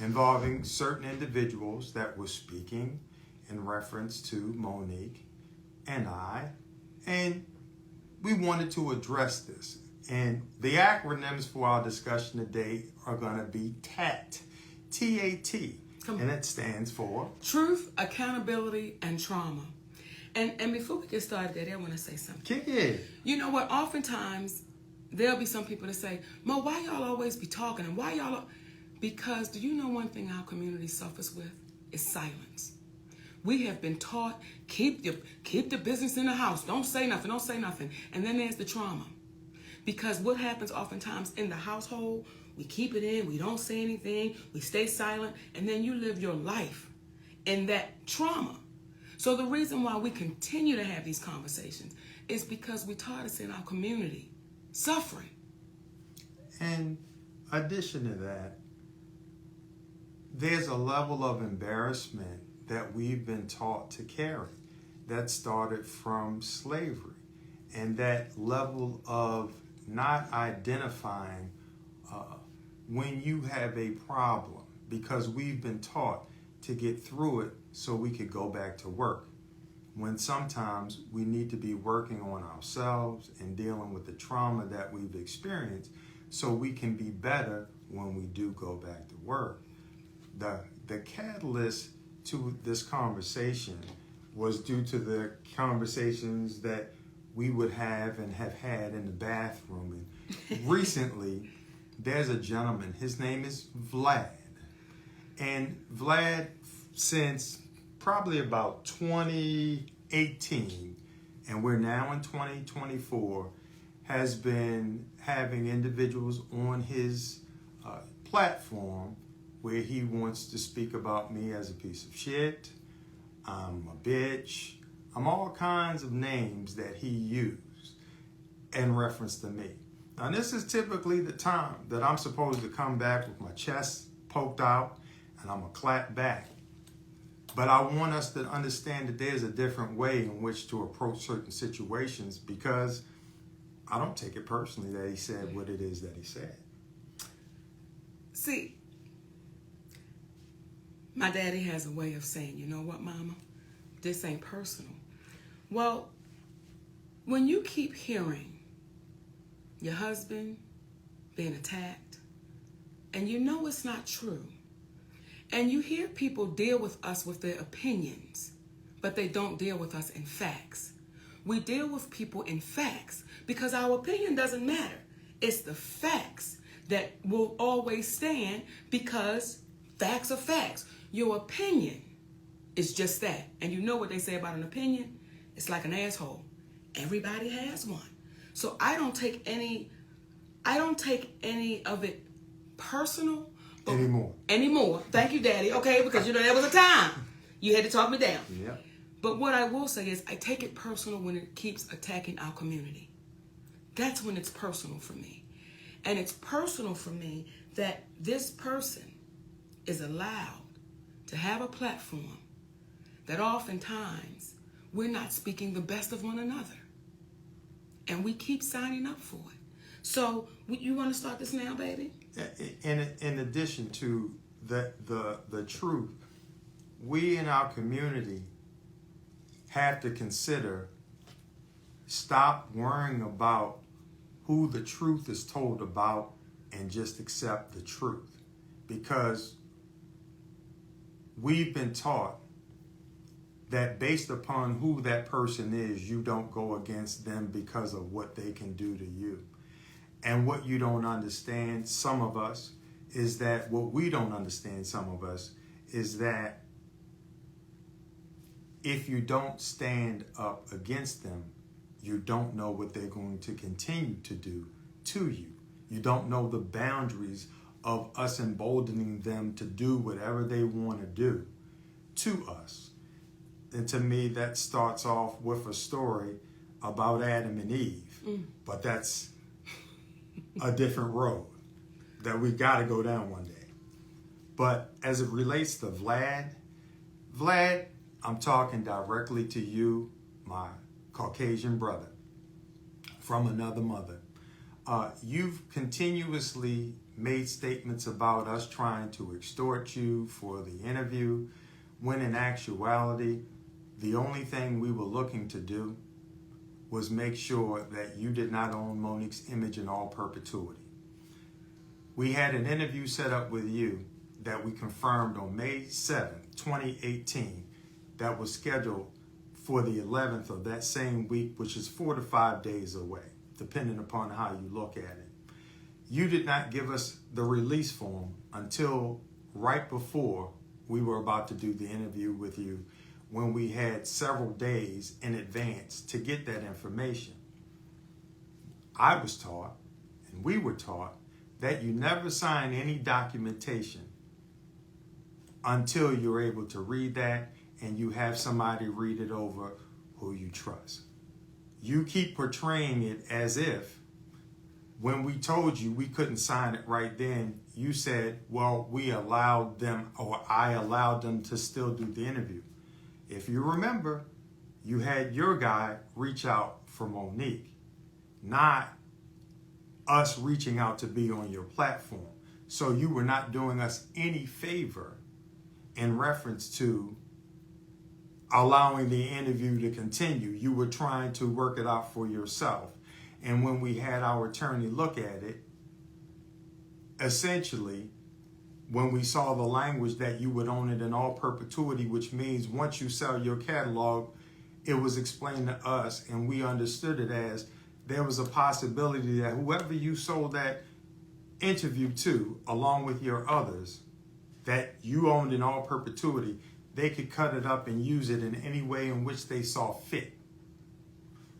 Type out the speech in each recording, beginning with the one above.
involving certain individuals that were speaking in reference to Monique and I, and we wanted to address this. And the acronyms for our discussion today are going to be TAT, T-A-T, and it stands for Truth, Accountability, and Trauma. And before we get started, Daddy, I want to say something. Kick it. You know what? Oftentimes, there'll be some people that say, Mo, why y'all always be talking? And why y'all... Because do you know one thing our community suffers with? Is silence. We have been taught, keep the business in the house. Don't say nothing. Don't say nothing. And then there's the trauma. Because what happens oftentimes in the household, we keep it in. We don't say anything. We stay silent. And then you live your life in that trauma. So the reason why we continue to have these conversations is because we taught us in our community suffering. In addition to that, there's a level of embarrassment that we've been taught to carry that started from slavery, and that level of not identifying when you have a problem, because we've been taught to get through it so we could go back to work, when sometimes we need to be working on ourselves and dealing with the trauma that we've experienced so we can be better when we do go back to work. The catalyst to this conversation was due to the conversations that we would have and have had in the bathroom. And recently, there's a gentleman, his name is Vlad. And Vlad, since probably about 2018, and we're now in 2024, has been having individuals on his platform where he wants to speak about me as a piece of shit, I'm a bitch, I'm all kinds of names that he used in reference to me. Now, this is typically the time that I'm supposed to come back with my chest poked out and I'm going to clap back. But I want us to understand that there's a different way in which to approach certain situations, because I don't take it personally that he said what it is that he said. See, my daddy has a way of saying, you know what, Mama? This ain't personal. Well, when you keep hearing your husband being attacked, and you know it's not true, and you hear people deal with us with their opinions, but they don't deal with us in facts. We deal with people in facts because our opinion doesn't matter. It's the facts that will always stand, because facts are facts. Your opinion is just that. And you know what they say about an opinion? It's like an asshole. Everybody has one. So I don't take any of it personal. Anymore. Thank you, Daddy. Okay, because you know there was a time you had to talk me down. Yeah. But what I will say is I take it personal when it keeps attacking our community. That's when it's personal for me. And it's personal for me that this person is allowed to have a platform that oftentimes we're not speaking the best of one another. And we keep signing up for it. So you want to start this now, baby? In addition to the truth, we in our community have to consider, stop worrying about who the truth is told about and just accept the truth. Because we've been taught that based upon who that person is, you don't go against them because of what they can do to you. And what you don't understand, some of us, is that what we don't understand, some of us, is that if you don't stand up against them, you don't know what they're going to continue to do to you. You don't know the boundaries of us emboldening them to do whatever they want to do to us. And to me, that starts off with a story about Adam and Eve. But that's a different road that we got to go down one day. But as it relates to Vlad, I'm talking directly to you, my Caucasian brother from another mother. You've continuously made statements about us trying to extort you for the interview, when in actuality, the only thing we were looking to do was make sure that you did not own Monique's image in all perpetuity. We had an interview set up with you that we confirmed on May 7th, 2018, that was scheduled for the 11th of that same week, which is 4 to 5 days away, depending upon how you look at it. You did not give us the release form until right before we were about to do the interview with you, when we had several days in advance to get that information. I was taught, and we were taught, that you never sign any documentation until you're able to read that and you have somebody read it over who you trust. You keep portraying it as if when we told you we couldn't sign it right then, you said, well, we allowed them, or I allowed them to still do the interview. If you remember, you had your guy reach out for Monique, not us reaching out to be on your platform. So you were not doing us any favor in reference to allowing the interview to continue. You were trying to work it out for yourself. And when we had our attorney look at it, essentially, when we saw the language that you would own it in all perpetuity, which means once you sell your catalog, it was explained to us and we understood it as there was a possibility that whoever you sold that interview to, along with your others, that you owned in all perpetuity, they could cut it up and use it in any way in which they saw fit,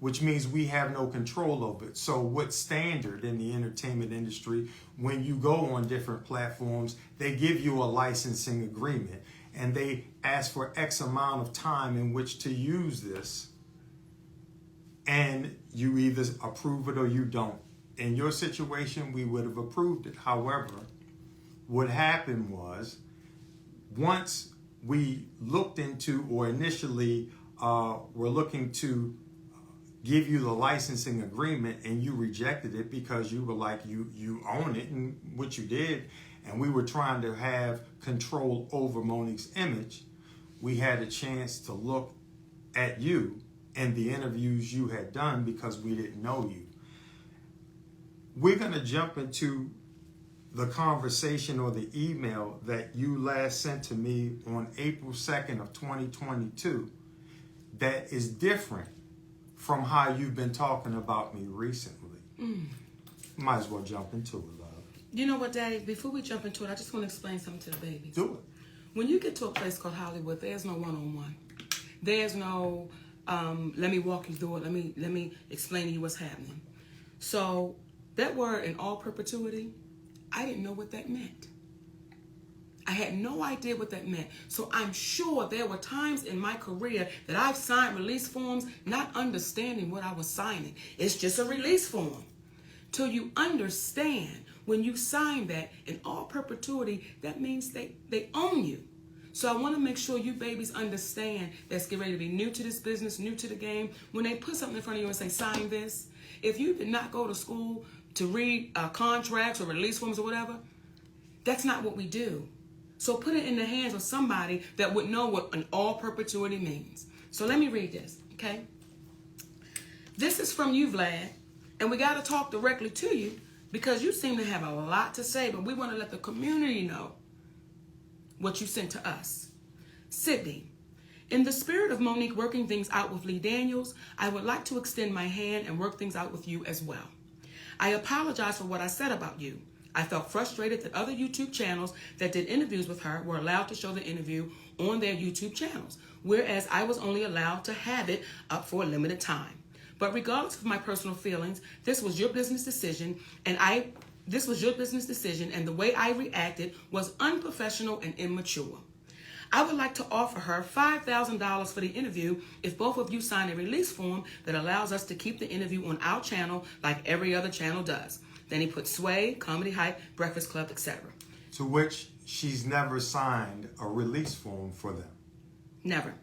which means we have no control over it. So what's standard in the entertainment industry, when you go on different platforms, they give you a licensing agreement and they ask for X amount of time in which to use this, and you either approve it or you don't. In your situation, we would have approved it. However, what happened was, once we looked into, or initially were looking to give you the licensing agreement, and you rejected it because you were like, you own it, and what you did, and we were trying to have control over Monique's image, we had a chance to look at you and the interviews you had done because we didn't know you. We're going to jump into the conversation or the email that you last sent to me on April 2nd of 2022 that is different from how you've been talking about me recently. Might as well jump into it, love. You know what, Daddy? Before we jump into it, I just want to explain something to the babies. Do it. When you get to a place called Hollywood, there's no one-on-one. There's no, let me walk you through it. Let me explain to you what's happening. So that word in all perpetuity, I didn't know what that meant. I had no idea what that meant. So I'm sure there were times in my career that I've signed release forms not understanding what I was signing. It's just a release form. Till you understand, when you sign that in all perpetuity, that means they own you. So I want to make sure you babies understand that's getting ready to be new to this business, new to the game. When they put something in front of you and say, sign this, if you did not go to school to read contracts or release forms or whatever, that's not what we do. So put it in the hands of somebody that would know what an all perpetuity means. So let me read this, okay? This is from you, Vlad, and we got to talk directly to you because you seem to have a lot to say, but we want to let the community know what you sent to us. Sydney, in the spirit of Monique working things out with Lee Daniels, I would like to extend my hand and work things out with you as well. I apologize for what I said about you. I felt frustrated that other YouTube channels that did interviews with her were allowed to show the interview on their YouTube channels, whereas I was only allowed to have it up for a limited time. But regardless of my personal feelings, this was your business decision, and the way I reacted was unprofessional and immature. I would like to offer her $5,000 for the interview if both of you sign a release form that allows us to keep the interview on our channel like every other channel does. Then he put Sway, Comedy Hype, Breakfast Club, etc. To which she's never signed a release form for them. Never.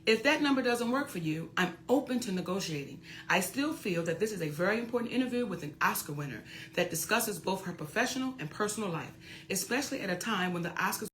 If that number doesn't work for you, I'm open to negotiating. I still feel that this is a very important interview with an Oscar winner that discusses both her professional and personal life, especially at a time when the Oscars